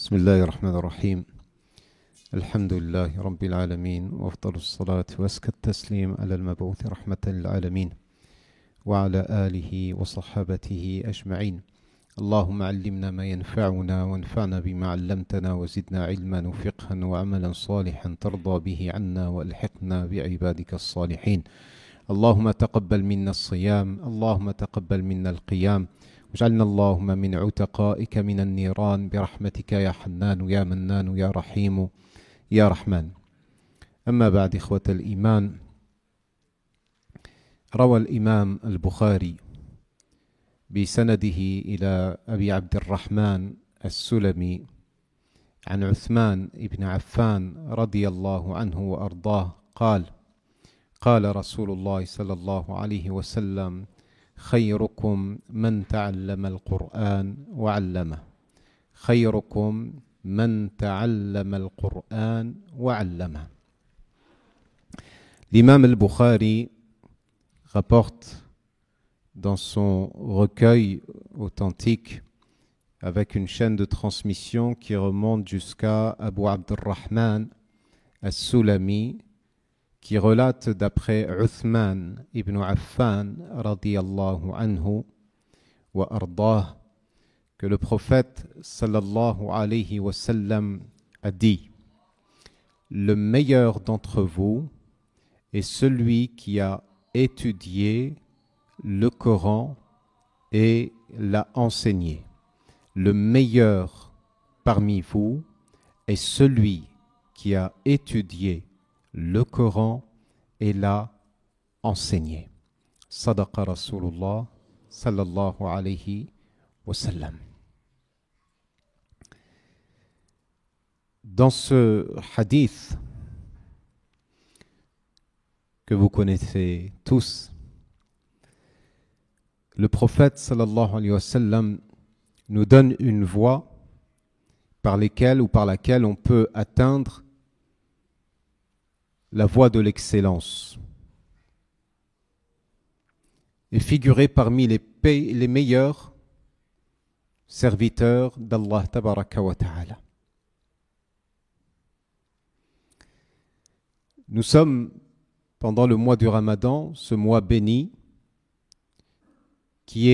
بسم الله الرحمن الرحيم الحمد لله رب العالمين وأفضل الصلاة وأزكى التسليم على المبعوث رحمة للعالمين وعلى آله وصحابته أجمعين. اللهم علمنا ما ينفعنا وانفعنا بما علمتنا وزدنا علما وفقها وعملا صالحا ترضى به عنا وألحقنا بعبادك الصالحين. اللهم تقبل منا الصيام، اللهم تقبل منا القيام، واجعلنا اللهم من عتقائك من النيران برحمتك يا حنان يا منان يا رحيم يا رحمن. أما بعد، إخوة الإيمان، روى الإمام البخاري بسنده إلى أبي عبد الرحمن السلمي عن عثمان بن عفان رضي الله عنه وأرضاه قال: قال رسول الله صلى الله عليه وسلم: خيركم من تعلم القرآن وعلمه. خيركم من تعلم القرآن وعلمه. L'imam al-Bukhari rapporte dans son recueil authentique avec une chaîne de transmission qui remonte jusqu'à Abu Abdurrahman al-Sulami, qui relate d'après Uthman ibn Affan radiyallahu anhu wa ardah que le prophète sallallahu alayhi wa sallam a dit: le meilleur d'entre vous est celui qui a étudié le Coran et l'a enseigné. Le meilleur parmi vous est celui qui a étudié le Coran et l'a enseigné. Sadaqa Rasulullah sallallahu alayhi wa sallam. Dans ce hadith que vous connaissez tous, le prophète sallallahu alayhi wa sallam nous donne une voie par laquelle on peut atteindre la voie de l'excellence et figurer parmi les meilleurs serviteurs d'Allah tabaraka wa ta'ala. Nous sommes pendant le mois du Ramadan, ce mois béni qui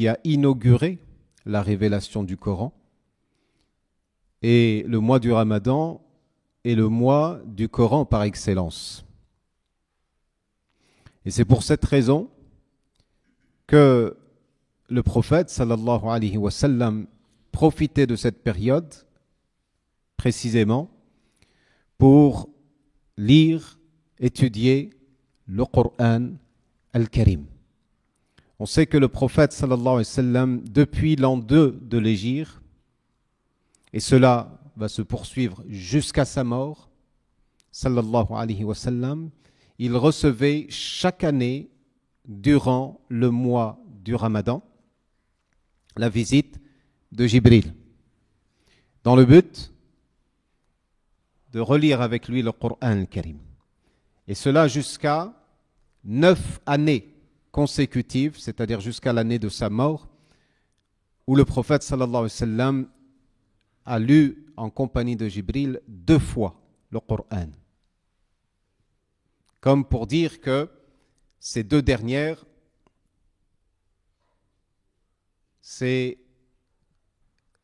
a inauguré la révélation du Coran, et le mois du Ramadan est le mois du Coran par excellence. Et c'est pour cette raison que le prophète sallallahu alayhi wa sallam profitait de cette période précisément pour lire, étudier le Coran al-Karim. On sait que le prophète sallallahu alayhi wa sallam, depuis l'an 2 de l'Hégire, et cela va se poursuivre jusqu'à sa mort, sallallahu alayhi wa sallam, il recevait chaque année, durant le mois du Ramadan, la visite de Jibril, dans le but de relire avec lui le Coran al-Karim. Et cela jusqu'à 9 années consécutives, c'est-à-dire jusqu'à l'année de sa mort, où le prophète sallallahu alayhi wa sallam a lu en compagnie de Jibril 2 fois le Coran. Comme pour dire que ces 2 dernières, c'est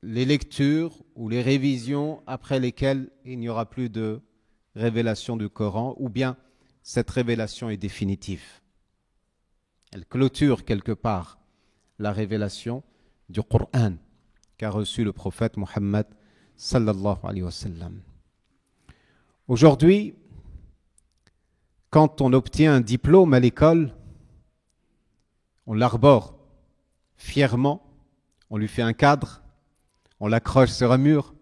les lectures ou les révisions après lesquelles il n'y aura plus de révélation du Coran, ou bien cette révélation est définitive. Elle clôture quelque part la révélation du Coran qu'a reçu le prophète Mohammed sallallahu alayhi wa sallam. Aujourd'hui, quand on obtient un diplôme à l'école, on l'arbore fièrement, on lui fait un cadre, on l'accroche sur un mur.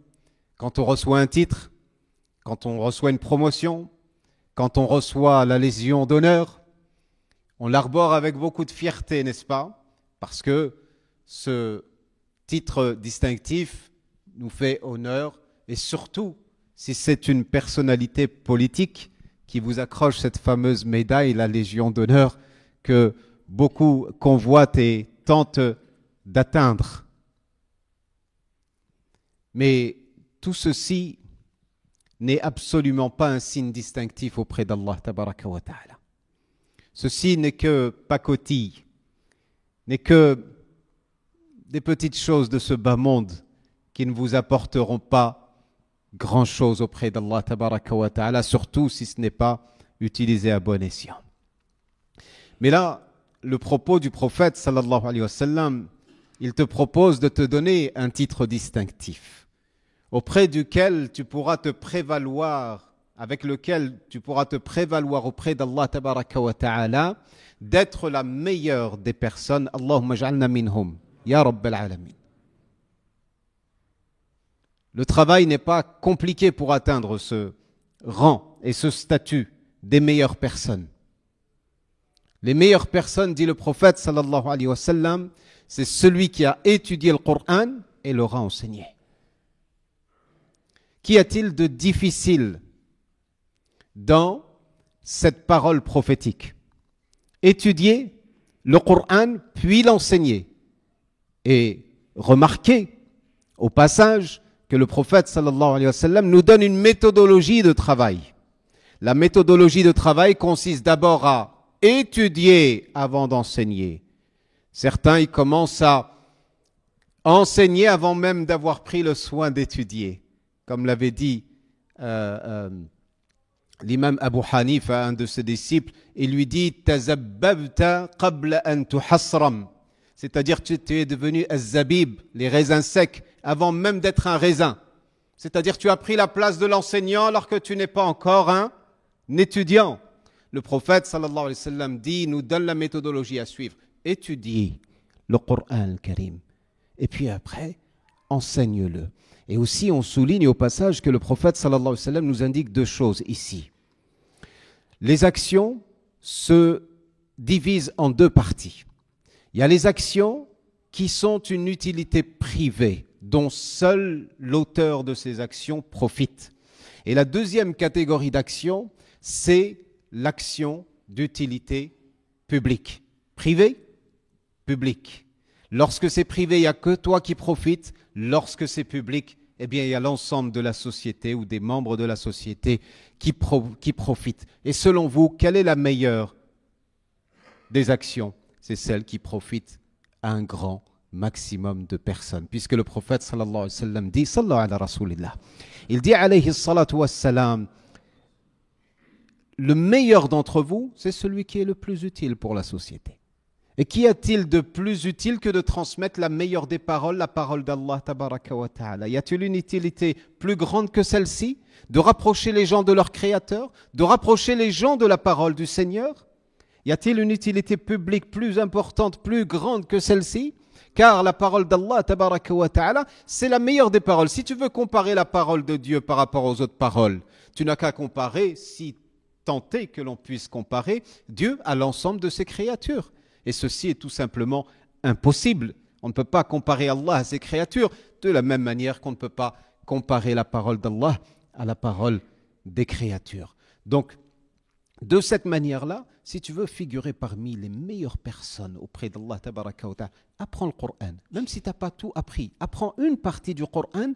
Quand on reçoit un titre, quand on reçoit une promotion, quand on reçoit la Légion d'honneur, on l'arbore avec beaucoup de fierté, n'est-ce pas? Parce que ce titre distinctif nous fait honneur, et surtout si c'est une personnalité politique qui vous accroche cette fameuse médaille, la Légion d'honneur, que beaucoup convoitent et tentent d'atteindre. Mais tout ceci n'est absolument pas un signe distinctif auprès d'Allah tabaraka wa ta'ala. Ceci n'est que pacotille, n'est que des petites choses de ce bas monde qui ne vous apporteront pas grand-chose auprès d'Allah tabaraka wa ta'ala, surtout si ce n'est pas utilisé à bon escient. Mais là, le propos du prophète sallallahu alayhi wa sallam, il te propose de te donner un titre distinctif auprès duquel tu pourras te prévaloir, avec lequel tu pourras te prévaloir auprès d'Allah tabaraka wa ta'ala d'être la meilleure des personnes. Allahumma ja'alna minhum, ya Rabbal alamin. Le travail n'est pas compliqué pour atteindre ce rang et ce statut des meilleures personnes. Les meilleures personnes, dit le prophète sallallahu alayhi wa sallam, c'est celui qui a étudié le Coran et l'aura enseigné. Qu'y a-t-il de difficile dans cette parole prophétique? Étudier le Coran puis l'enseigner. Et remarquez au passage que le prophète sallallahu alayhi wa sallam nous donne une méthodologie de travail. La méthodologie de travail consiste d'abord à étudier avant d'enseigner. Certains, ils commencent à enseigner avant même d'avoir pris le soin d'étudier. Comme l'avait dit l'imam Abu Hanifa, un de ses disciples, il lui dit « Tazabbabta qabla an tuhassram » c'est-à-dire que tu es devenu az-zabib, les raisins secs, avant même d'être un raisin. C'est-à-dire que tu as pris la place de l'enseignant alors que tu n'es pas encore un étudiant. Le prophète sallallahu alayhi wa sallam dit, nous donne la méthodologie à suivre. Étudie le Coran al-Karim. Et puis après, enseigne-le. Et aussi, on souligne au passage que le prophète sallallahu alayhi wa sallam nous indique deux choses ici. Les actions se divisent en deux parties. Il y a les actions qui sont une utilité privée, dont seul l'auteur de ces actions profite. Et la deuxième catégorie d'actions, c'est l'action d'utilité publique. Privée, publique. Lorsque c'est privé, il n'y a que toi qui profites. Lorsque c'est public, eh bien, il y a l'ensemble de la société ou des membres de la société qui profitent. Et selon vous, quelle est la meilleure des actions? C'est celle qui profite à un grand maximum de personnes. Puisque le prophète sallallahu alayhi wa sallam dit, sallallahu ala rasulillah, il dit alayhi salatu wa salam, le meilleur d'entre vous, c'est celui qui est le plus utile pour la société. Et qu'y a-t-il de plus utile que de transmettre la meilleure des paroles, la parole d'Allah tabaraka wa ta'ala? Y a-t-il une utilité plus grande que celle-ci? De rapprocher les gens de leur Créateur? De rapprocher les gens de la parole du Seigneur? Y a-t-il une utilité publique plus importante, plus grande que celle-ci? Car la parole d'Allah, tabaraka wa ta'ala, c'est la meilleure des paroles. Si tu veux comparer la parole de Dieu par rapport aux autres paroles, tu n'as qu'à comparer, si tant est que l'on puisse comparer, Dieu à l'ensemble de ses créatures. Et ceci est tout simplement impossible. On ne peut pas comparer Allah à ses créatures de la même manière qu'on ne peut pas comparer la parole d'Allah à la parole des créatures. Donc, de cette manière-là, si tu veux figurer parmi les meilleures personnes auprès d'Allah tabaraka wa ta'ala, apprends le Coran. Même si tu n'as pas tout appris, apprends une partie du Coran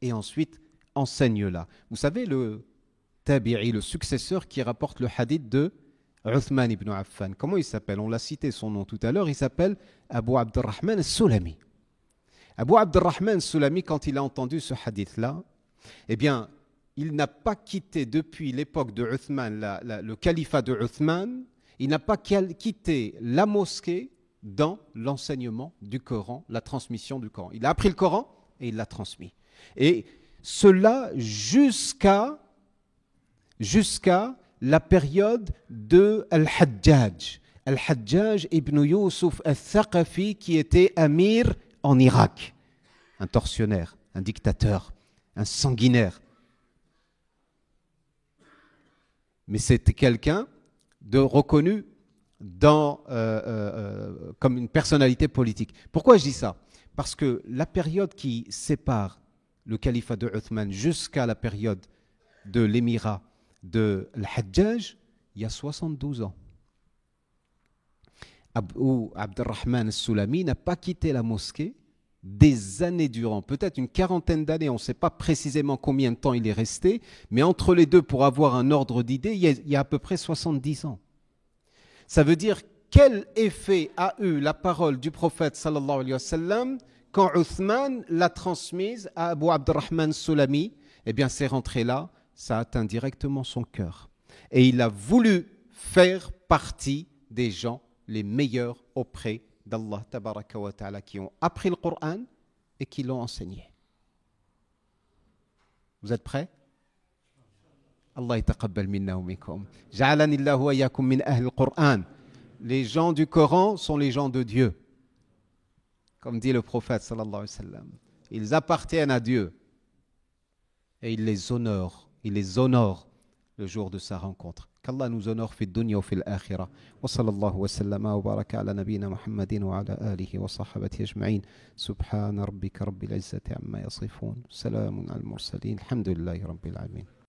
et ensuite enseigne-la. Vous savez, le tabi'i, le successeur qui rapporte le hadith de Uthman ibn Affan, comment il s'appelle? On l'a cité son nom tout à l'heure, il s'appelle Abu Abdurrahman al-Sulami. Abu Abdurrahman al-Sulami, quand il a entendu ce hadith-là, eh bien, il n'a pas quitté depuis l'époque de Uthman, le califat de Uthman, il n'a pas quitté la mosquée dans l'enseignement du Coran, la transmission du Coran. Il a appris le Coran et il l'a transmis. Et cela jusqu'à la période de Al-Hajjaj. Al-Hajjaj ibn Yusuf al-Thaqafi qui était amir en Irak. Un tortionnaire, un dictateur, un sanguinaire. Mais c'était quelqu'un de reconnu comme une personnalité politique. Pourquoi je dis ça? Parce que la période qui sépare le califat de Uthman jusqu'à la période de l'émirat de Al-Hajjaj, il y a 72 ans. Abu Abdurrahman al-Sulami n'a pas quitté la mosquée des années durant, peut-être une quarantaine d'années, on ne sait pas précisément combien de temps il est resté, mais entre les deux, pour avoir un ordre d'idée, il y a à peu près 70 ans. Ça veut dire quel effet a eu la parole du prophète sallallahu alayhi wa sallam quand Uthman l'a transmise à Abu Abdurrahman Sulami. Eh bien, c'est rentré là, ça a atteint directement son cœur. Et il a voulu faire partie des gens les meilleurs auprès d'Allah tabaraka wa ta'ala qui ont appris le Coran et qui l'ont enseigné. Vous êtes prêts? Allah yataqabbal minna wa minkum. Ja'alani Allahu wa iyyakum min ahli al-Qur'an. Les gens du Coran sont les gens de Dieu. Comme dit le prophète sallallahu alayhi wa sallam. Ils appartiennent à Dieu et il les honore le jour de sa rencontre. Qu'Allah nous honore fi dunya wa fil akhirah. Wa sallallahu wa sallama wa baraka ala nabiyyina Muhammadin wa ala alihi wa sahbihi ajma'in. Subhana rabbika rabbil izzati amma yasifun. Salamun al mursalin. Alhamdulillahi rabbil alamin.